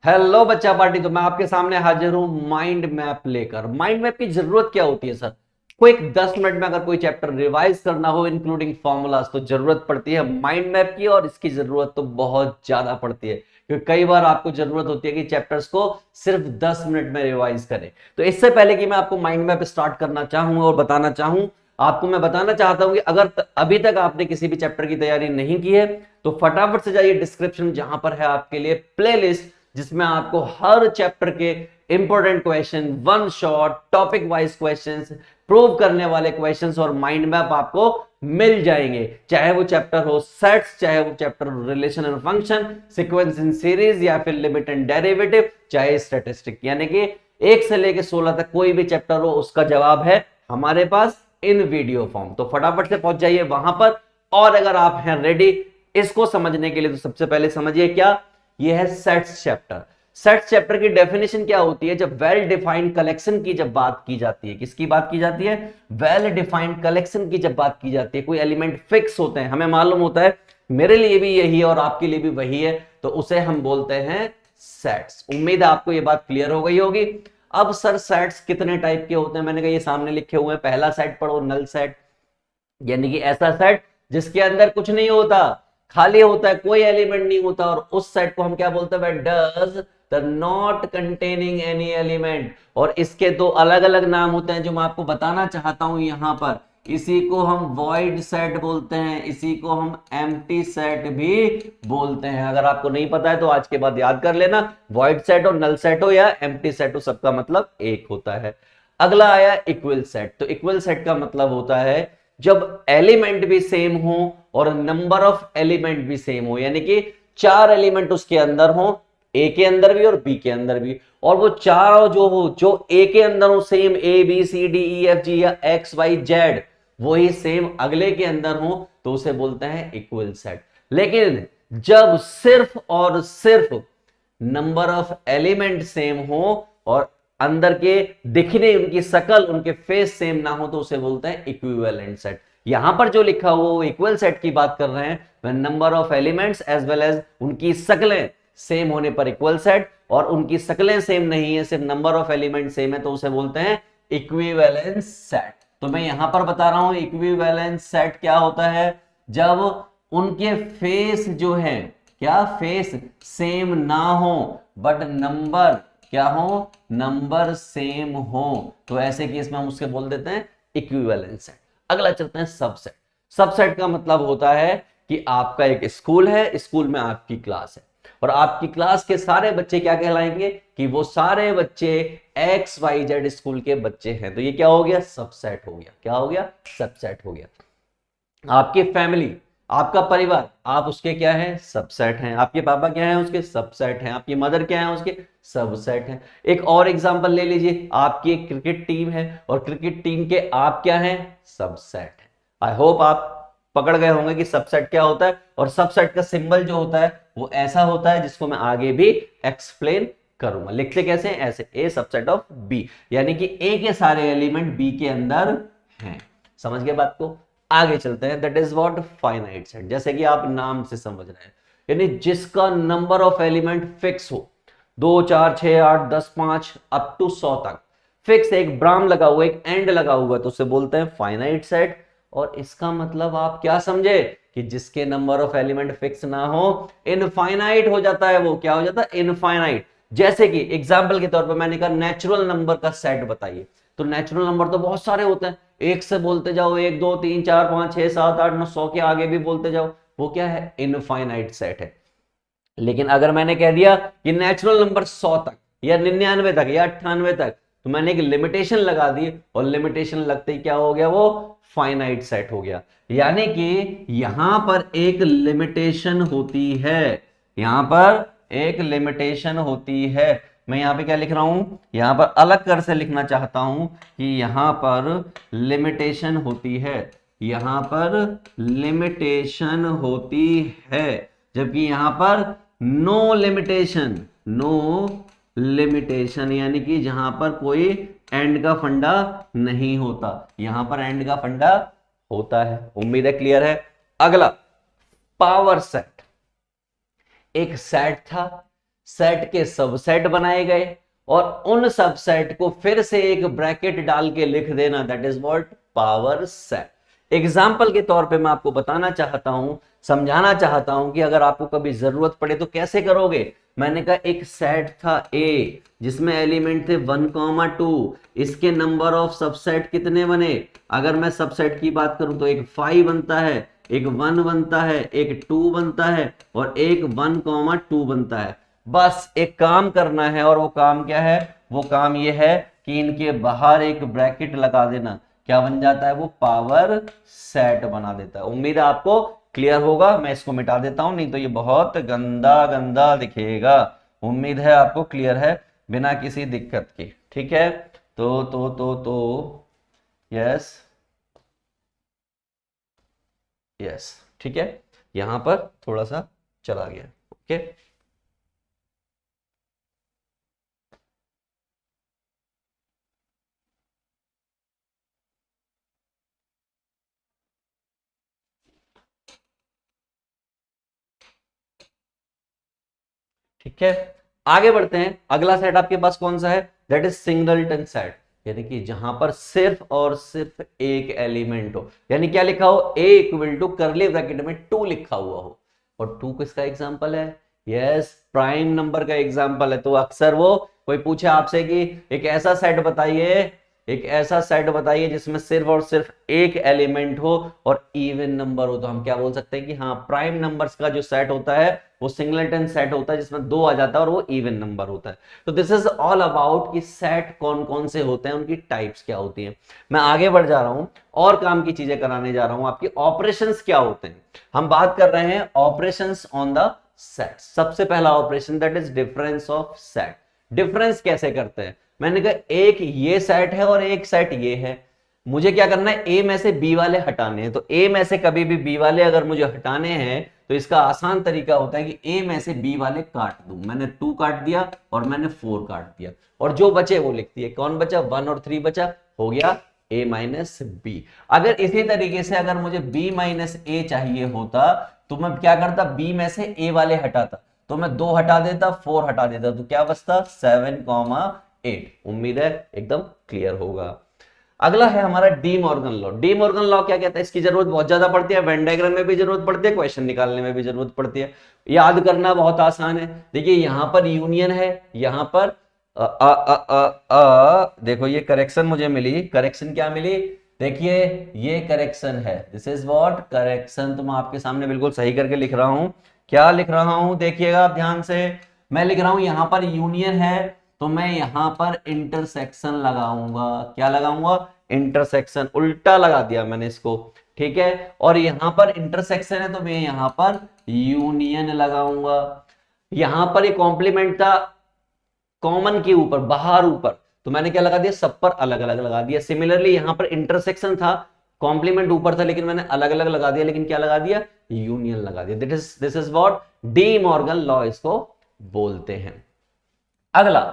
Hello बच्चा party. तो मैं आपके सामने हाजिर हूं माइंड मैप लेकर। माइंड मैप की जरूरत क्या होती है सर? कोई 10 मिनट में अगर कोई चैप्टर रिवाइज करना हो इंक्लूडिंग फॉर्मूलाज तो जरूरत पड़ती है माइंड मैप की, और इसकी जरूरत तो बहुत ज्यादा पड़ती है क्योंकि कई बार आपको जरूरत होती है कि चैप्टर्स को सिर्फ 10 मिनट में रिवाइज करें। तो इससे पहले कि मैं आपको माइंड मैप स्टार्ट करना चाहूँ और बताना चाहूँ, आपको मैं बताना चाहता हूं कि अगर अभी तक आपने किसी भी चैप्टर की तैयारी नहीं की है तो फटाफट से जाइए डिस्क्रिप्शन, जहां पर है आपके लिए प्लेलिस्ट जिसमें आपको हर चैप्टर के important question, one shot, topic wise questions, prove करने वाले क्वेश्चंस और माइंड मैप आपको मिल जाएंगे। चाहे वो चैप्टर हो सेट्स, चाहे वो chapter relation and function, sequence in series, या फिर लिमिट एंड डेरिवेटिव, चाहे स्टैटिस्टिक, यानी कि 1 से लेकर 16 तक कोई भी चैप्टर हो उसका जवाब है हमारे पास इन वीडियो फॉर्म। तो फटाफट से पहुंच जाइए वहां पर। और अगर आप हैं रेडी इसको समझने के लिए तो सबसे पहले समझिए क्या ये है सेट्स चैप्टर। सेट्स चैप्टर की डेफिनेशन क्या होती है? जब वेल डिफाइंड कलेक्शन की जब बात की जाती है, किसकी बात की जाती है? वेल डिफाइंड कलेक्शन की जब बात की जाती है, कोई एलिमेंट फिक्स होते हैं, हमें मालूम होता है मेरे लिए भी यही है और आपके लिए भी वही है, तो उसे हम बोलते हैं सेट्स। उम्मीद है आपको ये बात क्लियर हो गई होगी। अब सर सेट्स कितने टाइप के होते हैं? मैंने कहा ये सामने लिखे हुए हैं। पहला सेट पढ़ो, नल सेट, यानी कि ऐसा सेट जिसके अंदर कुछ नहीं होता, खाली होता है, कोई एलिमेंट नहीं होता, और उस सेट को हम क्या बोलते हैं? Does the not containing any element. और इसके दो अलग अलग नाम होते हैं जो मैं आपको बताना चाहता हूं यहां पर। इसी को हम वॉइड सेट बोलते हैं, इसी को हम एम्प्टी सेट भी बोलते हैं। अगर आपको नहीं पता है तो आज के बाद याद कर लेना, वॉइड सेट हो, नल सेट हो या एम्प्टी सेट हो, सबका मतलब एक होता है। अगला आया इक्वल सेट। तो इक्वल सेट का मतलब होता है जब एलिमेंट भी सेम हो और नंबर ऑफ एलिमेंट भी सेम हो, यानी कि 4 एलिमेंट उसके अंदर हो, ए के अंदर भी और बी के अंदर भी, और वो चारों जो हो, जो ए के अंदर हो same, A B C D E F G या एक्स वाई जेड, वही सेम अगले के अंदर हो, तो उसे बोलते हैं इक्वल सेट। लेकिन जब सिर्फ और सिर्फ नंबर ऑफ एलिमेंट सेम हो और अंदर के दिखने, उनकी शकल, उनके फेस सेम ना हो, तो उसे बोलते हैं इक्विवेलेंट सेट। यहां पर जो लिखा हुआ वो इक्वल सेट की बात कर रहे हैं, when number of elements as well as उनकी शक्लें सेम होने पर इक्वल सेट, और उनकी शक्लें सेम नहीं है, सिर्फ नंबर ऑफ एलिमेंट सेम है, तो उसे बोलते हैं इक्विवेलेंट सेट। तो मैं यहां पर बता रहा हूं इक्विवेलेंट सेट क्या होता है, जब उनके फेस जो है, क्या फेस सेम ना हो बट नंबर क्या हो, नंबर सेम हो, तो ऐसे केस में हम उसके बोल देते हैं इक्विवेलेंट सेट। अगला चलते हैं सबसेट। सबसेट का मतलब होता है कि आपका एक स्कूल है, स्कूल में आपकी क्लास है, और आपकी क्लास के सारे बच्चे क्या कहलाएंगे कि वो सारे बच्चे एक्स वाई जेड स्कूल के बच्चे हैं, तो ये क्या हो गया? सबसेट हो गया। क्या हो गया? सबसेट हो गया। आपकी फैमिली, आपका परिवार, आप उसके क्या है? सबसेट हैं। आपके पापा क्या हैं? उसके सबसेट हैं। आपकी मदर क्या है? उसके सबसेट हैं। एक और एग्जांपल ले लीजिए, आपकी एक क्रिकेट टीम है और क्रिकेट टीम के आप क्या हैं? सबसेट हैं। आई होप आप पकड़ गए होंगे कि सबसेट क्या होता है, और सबसेट का सिंबल जो होता है वो ऐसा होता है जिसको मैं आगे भी एक्सप्लेन करूंगा। लिखते कैसे हैं? ऐसे, ए सबसेट ऑफ बी, यानी कि ए के सारे एलिमेंट बी के अंदर हैं। समझ गए बात को? आगे चलते हैं। That is what finite set, जैसे कि आप नाम से समझ रहे हैं, यानी जिसका नंबर ऑफ एलिमेंट फिक्स हो, 2 4 6 8 10 5 अप टू 100 तक फिक्स, एक ब्राम लगा हुआ, एक एंड लगा हुआ, तो उसे बोलते हैं फाइनाइट सेट। और इसका मतलब आप क्या समझे कि जिसके नंबर ऑफ एलिमेंट फिक्स ना हो, इनफाइनाइट हो जाता है। वो क्या हो जाता है? इनफाइनाइट। जैसे कि एग्जाम्पल के तौर पर मैंने कहा नेचुरल नंबर का सेट बताइए, तो नेचुरल नंबर तो बहुत सारे होते हैं, एक से बोलते जाओ, 1 2 3 4 5 6 7 8 9 100 के आगे भी बोलते जाओ, वो क्या है? इनफाइनाइट सेट है। लेकिन अगर मैंने कह दिया कि नेचुरल नंबर 100 तक या 99 तक या 98 तक, तो मैंने एक लिमिटेशन लगा दी, और लिमिटेशन लगते ही क्या हो गया? वो फाइनाइट सेट हो गया। यानी कि यहां पर एक लिमिटेशन होती है, यहां पर एक लिमिटेशन होती है। मैं यहां पे क्या लिख रहा हूं? यहां पर अलग कर से लिखना चाहता हूं कि यहां पर लिमिटेशन होती है, यहां पर लिमिटेशन होती है, जबकि यहां पर नो लिमिटेशन, नो लिमिटेशन, यानी कि जहां पर कोई एंड का फंडा नहीं होता, यहां पर एंड का फंडा होता है। उम्मीद है क्लियर है। अगला पावर सेट। एक सेट था, सेट के सबसेट बनाए गए और उन सबसेट को फिर से एक ब्रैकेट डाल के लिख देना, that is what, power set. Example के तौर पे मैं आपको बताना चाहता हूं, समझाना चाहता हूं कि अगर आपको कभी जरूरत पड़े तो कैसे करोगे। मैंने कहा एक सेट था ए जिसमें एलिमेंट थे 1,2, इसके नंबर ऑफ सबसेट कितने बने, अगर मैं सबसेट की बात करूं तो एक 5 बनता है, एक 1 बनता है, एक 2 बनता है और एक 1,2 बनता है। बस एक काम करना है और वो काम क्या है, वो काम ये है कि इनके बाहर एक ब्रैकेट लगा देना, क्या बन जाता है, वो पावर सेट बना देता है। उम्मीद है आपको क्लियर होगा। मैं इसको मिटा देता हूं, नहीं तो ये बहुत गंदा गंदा दिखेगा। उम्मीद है आपको क्लियर है बिना किसी दिक्कत के, ठीक है। तो यस यस, ठीक है, यहां पर थोड़ा सा चला गया, ओके। ठीक है, आगे बढ़ते हैं। अगला सेट आपके पास कौन सा है, दैट इज सिंगलटन सेट, यानी कि जहां पर सिर्फ और सिर्फ एक एलिमेंट हो, यानी क्या लिखा हो, a equal to curly bracket में 2 लिखा हुआ हो। और 2 किसका एग्जांपल है, यस, प्राइम नंबर का एग्जांपल है। तो अक्सर वो कोई पूछे आपसे कि एक ऐसा सेट बताइए, एक ऐसा सेट बताइए जिसमें सिर्फ और सिर्फ एक एलिमेंट हो और इवन नंबर हो, तो हम क्या बोल सकते हैं कि हाँ, प्राइम नंबर्स का जो सेट होता है वो सिंगलटन सेट होता है जिसमें 2 आ जाता है और वो इवन नंबर होता है। तो दिस इज ऑल अबाउट कि सेट कौन कौन से होते हैं, उनकी टाइप्स क्या होती हैं। मैं आगे बढ़ जा रहा हूं और काम की चीजें कराने जा रहा हूं, आपकी ऑपरेशंस क्या होते हैं। हम बात कर रहे हैं ऑपरेशंस ऑन द सेट। सबसे पहला operation that is difference of set. Difference कैसे करते हैं, मैंने कहा एक ये सेट है और एक सेट ये है, मुझे क्या करना है, ए में से बी वाले हटाने हैं। तो ए में से कभी भी बी वाले अगर मुझे हटाने हैं तो इसका आसान तरीका होता है कि ए में से बी वाले काट दूं। मैंने 2 काट दिया और मैंने 4 काट दिया और जो बचे वो लिख दिए। कौन बचा, 1 और 3 बचा, हो गया a माइनस बी। अगर इसी तरीके से अगर मुझे b माइनस ए चाहिए होता तो मैं क्या करता, b में से a वाले हटाता, तो मैं 2 हटा देता, 4 हटा देता, तो क्या बचता, 7,8। उम्मीद है एकदम क्लियर होगा। अगला है हमारा De Morgan law. De Morgan law क्या कहता है, इसकी जरूरत बहुत ज्यादा पड़ती है, वेन डायग्राम में भी जरूरत पड़ती है, क्वेश्चन निकालने में भी जरूरत पड़ती है। याद करना बहुत आसान है। देखिए यहां पर यूनियन है, यहां पर देखो ये करेक्शन मुझे मिली, करेक्शन क्या मिली, देखिए ये करेक्शन है, दिस इज व्हाट करेक्शन। तो मैं आपके सामने बिल्कुल सही करके लिख रहा हूं, क्या लिख रहा हूं देखिएगा आप ध्यान से। मैं लिख रहा हूं यहां पर यूनियन है तो मैं यहां पर इंटरसेक्शन लगाऊंगा, क्या लगाऊंगा, इंटरसेक्शन, उल्टा लगा दिया मैंने इसको, ठीक है। और यहां पर इंटरसेक्शन है तो मैं यहां पर यूनियन लगाऊंगा। यहां पर ये कॉम्प्लीमेंट था कॉमन के ऊपर, बाहर ऊपर, तो मैंने क्या लगा दिया, सब पर अलग अलग लगा दिया। सिमिलरली यहां पर इंटरसेक्शन था, कॉम्प्लीमेंट ऊपर था लेकिन मैंने अलग अलग लगा दिया, लेकिन क्या लगा दिया, यूनियन लगा दिया। This is what De Morgan law इसको बोलते हैं। अगला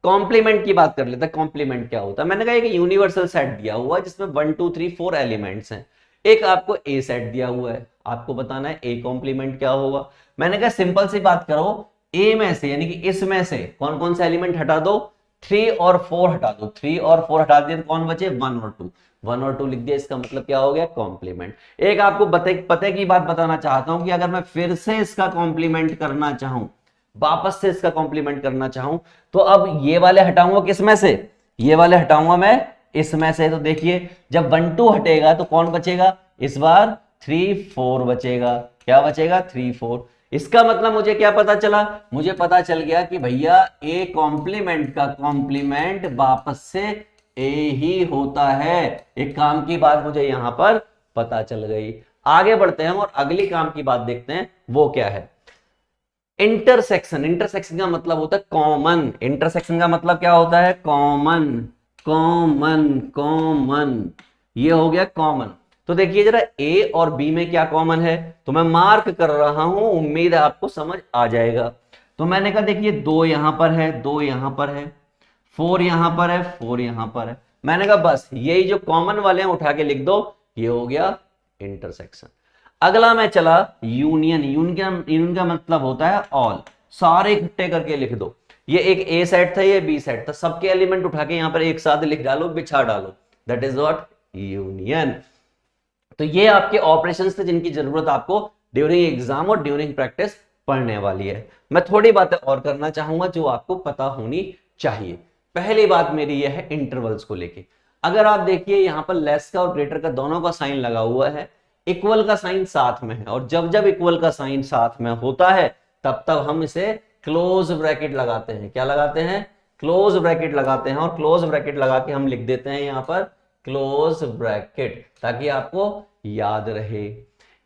कॉम्प्लीमेंट की बात कर लेते हैं। कॉम्प्लीमेंट क्या होता है, मैंने कहा एक यूनिवर्सल सेट दिया हुआ है जिसमें 1 2 3 4 एलिमेंट्स हैं, एक आपको ए सेट दिया हुआ है, आपको बताना है ए कॉम्प्लीमेंट क्या होगा। मैंने कहा सिंपल सी बात करो, ए में से यानी कि इसमें से कौन कौन से एलिमेंट हटा दो, 3 और 4 हटा दो, 3 और 4 हटा दिए तो कौन बचे, 1 और 2, 1 और 2 लिख दिया, इसका मतलब क्या हो गया, कॉम्प्लीमेंट। एक आपको पते की बात बताना चाहता हूं कि अगर मैं फिर से इसका कॉम्प्लीमेंट करना चाहूं, वापस से इसका कॉम्प्लीमेंट करना चाहूं, तो अब ये वाले हटाऊंगा किसमें से, ये वाले हटाऊंगा मैं इसमें से। तो देखिए जब 1 2 हटेगा तो कौन बचेगा, इस बार 3 4 बचेगा, क्या बचेगा, 3 4। इसका मतलब मुझे क्या पता चला, मुझे पता चल गया कि भैया ए कॉम्प्लीमेंट का कॉम्प्लीमेंट वापस से ए ही होता है। एक काम की बात मुझे यहां पर पता चल गई। आगे बढ़ते हैं और अगली काम की बात देखते हैं, वो क्या है, इंटरसेक्शन। इंटरसेक्शन का मतलब होता है कॉमन। इंटरसेक्शन का मतलब क्या होता है, कॉमन, कॉमन, कॉमन, ये हो गया कॉमन। तो देखिए जरा ए और बी में क्या कॉमन है, तो मैं मार्क कर रहा हूं, उम्मीद है आपको समझ आ जाएगा। तो मैंने कहा देखिए 2 यहां पर है, 2 यहां पर है, 4 यहां पर है, 4 यहां पर है। मैंने कहा बस यही जो कॉमन वाले हैं उठा के लिख दो, ये हो गया इंटरसेक्शन। अगला मैं चला यूनियन। यूनियन का मतलब होता है ऑल। सारे इकट्ठे करके लिख दो। ये एक ए सेट था, ये बी सेट था, सबके एलिमेंट उठा के यहां पर एक साथ लिख डालो, बिछा डालो, दैट इज व्हाट यूनियन। तो ये आपके ऑपरेशंस थे जिनकी जरूरत आपको ड्यूरिंग एग्जाम और ड्यूरिंग प्रैक्टिस पढ़ने वाली है। मैं थोड़ी बातें और करना चाहूंगा जो आपको पता होनी चाहिए। पहली बात मेरी यह है इंटरवल्स को लेके। अगर आप देखिए यहां पर लेस का और ग्रेटर का दोनों का साइन लगा हुआ है, इक्वल का साइन साथ में है, और जब जब इक्वल का साइन साथ में होता है तब तब हम इसे क्लोज ब्रैकेट लगाते हैं। क्या लगाते हैं? क्लोज ब्रैकेट लगाते हैं, और क्लोज ब्रैकेट लगा के हम लिख देते हैं यहां पर क्लोज ब्रैकेट, ताकि आपको याद रहे।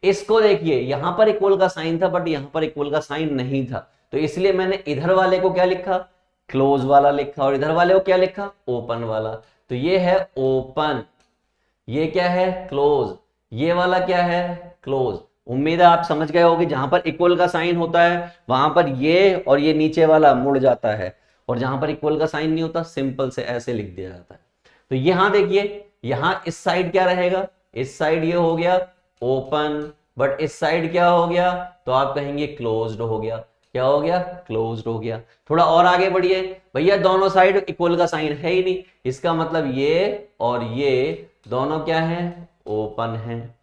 इसको देखिए यहां पर इक्वल का साइन था, बट यहां पर इक्वल का साइन नहीं था, तो इसलिए मैंने इधर वाले को क्या लिखा? क्लोज वाला लिखा, और इधर वाले को क्या लिखा? ओपन वाला। तो ये है ओपन, ये क्या है? क्लोज, ये वाला क्या है? क्लोज। उम्मीद है आप समझ गए होंगे, जहां पर इक्वल का साइन होता है वहां पर ये और ये नीचे वाला मुड़ जाता है, और जहां पर इक्वल का साइन नहीं होता सिंपल से ऐसे लिख दिया जाता है। तो यहां देखिए, यहां इस साइड क्या रहेगा? इस साइड ये हो गया ओपन, बट इस साइड क्या हो गया? तो आप कहेंगे क्लोज्ड हो गया। क्या हो गया? क्लोज्ड हो गया। थोड़ा और आगे बढ़िए, भैया दोनों साइड इक्वल का साइन है ही नहीं, इसका मतलब ये और ये दोनों क्या है? ओपन है।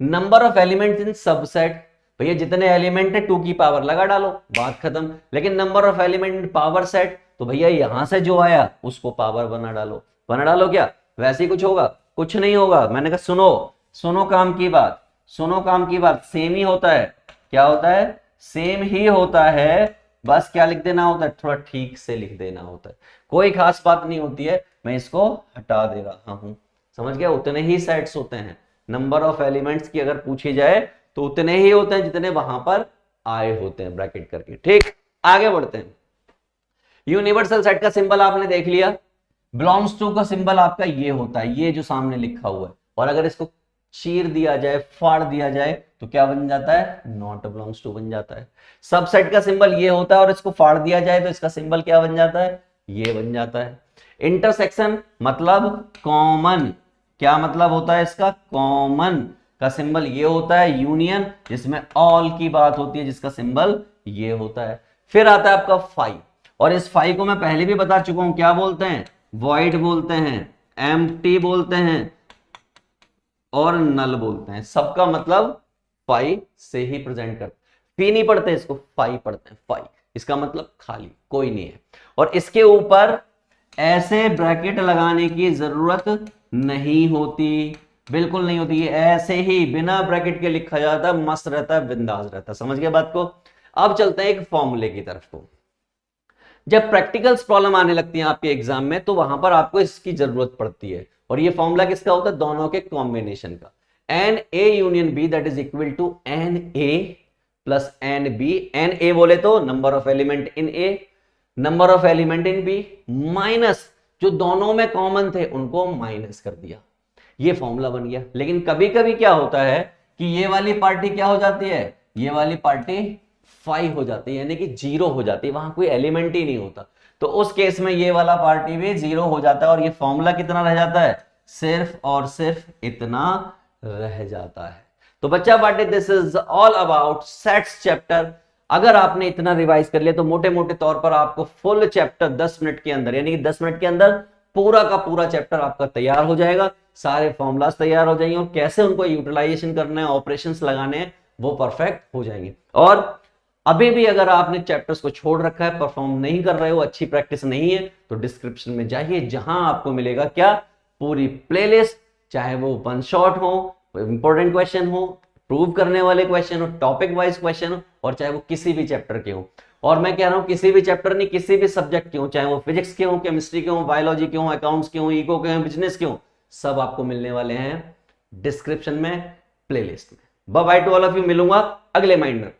Number of elements in subset, भैया जितने एलिमेंट है 2 की पावर लगा डालो, बात खत्म। लेकिन number of element in power set, तो भैया यहां से जो आया उसको पावर बना डालो। बना डालो क्या? वैसे ही कुछ होगा? कुछ नहीं होगा। मैंने कहा सुनो, सुनो काम की बात, सुनो काम की बात, सेम ही होता है। क्या होता है? सेम ही होता है, बस क्या लिख देना होता है? थोड़ा ठीक से लिख देना होता है, कोई खास बात नहीं होती है। मैं इसको हटा दे रहा हूं, समझ गया? उतने ही सेट्स होते हैं। नंबर ऑफ एलिमेंट्स की अगर पूछी जाए तो उतने ही होते हैं जितने वहां पर आए होते हैं, ब्रैकेट करके। ठीक, आगे बढ़ते हैं। यूनिवर्सल सेट का सिंबल आपने देख लिया, बिलोंग्स टू का सिंबल आपका ये होता है, ये जो सामने लिखा हुआ है, और अगर इसको चीर दिया जाए, फाड़ दिया जाए, तो क्या बन जाता है? नॉट बिलोंग्स टू बन जाता है। सबसेट का सिंबल ये होता है, और इसको फाड़ दिया जाए तो इसका सिंबल क्या बन जाता है? ये बन जाता है। इंटरसेक्शन मतलब कॉमन, क्या मतलब होता है इसका? कॉमन का सिंबल ये होता है। यूनियन जिसमें ऑल की बात होती है, जिसका सिंबल ये होता है। फिर आता है आपका फाई, और इस फाई को मैं पहले भी बता चुका हूं, क्या बोलते हैं? वॉइड बोलते हैं, एम्प्टी बोलते हैं, और नल बोलते हैं। सबका मतलब फाई से ही प्रेजेंट करते, फी नहीं पढ़ते इसको, फाई पढ़ते हैं। फाई इसका मतलब खाली, कोई नहीं है। और इसके ऊपर ऐसे ब्रैकेट लगाने की जरूरत नहीं होती, बिल्कुल नहीं होती। ये ऐसे ही बिना ब्रैकेट के लिखा जाता है, मस्त रहता है, बिंदास रहता है। समझ गए बात को? अब चलते हैं एक फॉर्मूले की तरफ को। जब प्रैक्टिकल्स प्रॉब्लम आने लगती हैं आपके एग्जाम में, तो वहां पर आपको इसकी जरूरत पड़ती है, और ये फॉर्मूला किसका होता है? दोनों के कॉम्बिनेशन का। N A union B that is equal to N A plus N B. N A बोले तो number of element in A, number of element in B, minus जो दोनों में कॉमन थे उनको माइनस कर दिया, ये फॉर्मूला बन गया। लेकिन कभी कभी क्या होता है कि ये वाली पार्टी क्या हो जाती है? ये वाली पार्टी 5 हो जाती है, यानी कि 0 हो जाती है, वहां कोई एलिमेंट ही नहीं होता। तो उस केस में ये वाला पार्टी भी 0 हो जाता है, और ये फॉर्मूला कितना रह जाता है? सिर्फ और सिर्फ इतना रह जाता है। तो बच्चा party, this is all about sets chapter. अगर आपने इतना रिवाइज कर लिया तो मोटे मोटे तौर पर आपको फुल चैप्टर 10 मिनट के अंदर, यानी कि 10 मिनट के अंदर पूरा का पूरा चैप्टर आपका तैयार हो जाएगा। सारे फॉर्मूलाज तैयार हो जाएंगे, और कैसे उनको यूटिलाइजेशन करना है, ऑपरेशंस लगाने हैं, वो परफेक्ट हो जाएंगे। और अभी भी अगर आपने चैप्टर्स को छोड़ रखा है, परफॉर्म नहीं कर रहे हो, अच्छी प्रैक्टिस नहीं है, तो डिस्क्रिप्शन में जाइए, जहां आपको मिलेगा क्या? पूरी प्लेलिस्ट, चाहे वो वन शॉट हो, इंपॉर्टेंट क्वेश्चन हो, प्रूव करने वाले क्वेश्चन हो, टॉपिक वाइज क्वेश्चन हो, और चाहे वो किसी भी चैप्टर के हो। और मैं कह रहा हूं किसी भी चैप्टर नहीं, किसी भी सब्जेक्ट के हो, चाहे वो फिजिक्स के हो, केमिस्ट्री के हो, बायोलॉजी के हो, अकाउंट्स के हो, इको के हो, बिजनेस के हो, सब आपको मिलने वाले हैं डिस्क्रिप्शन में, प्लेलिस्ट में। Bye bye to all of you, मिलूंगा अगले माइंड में।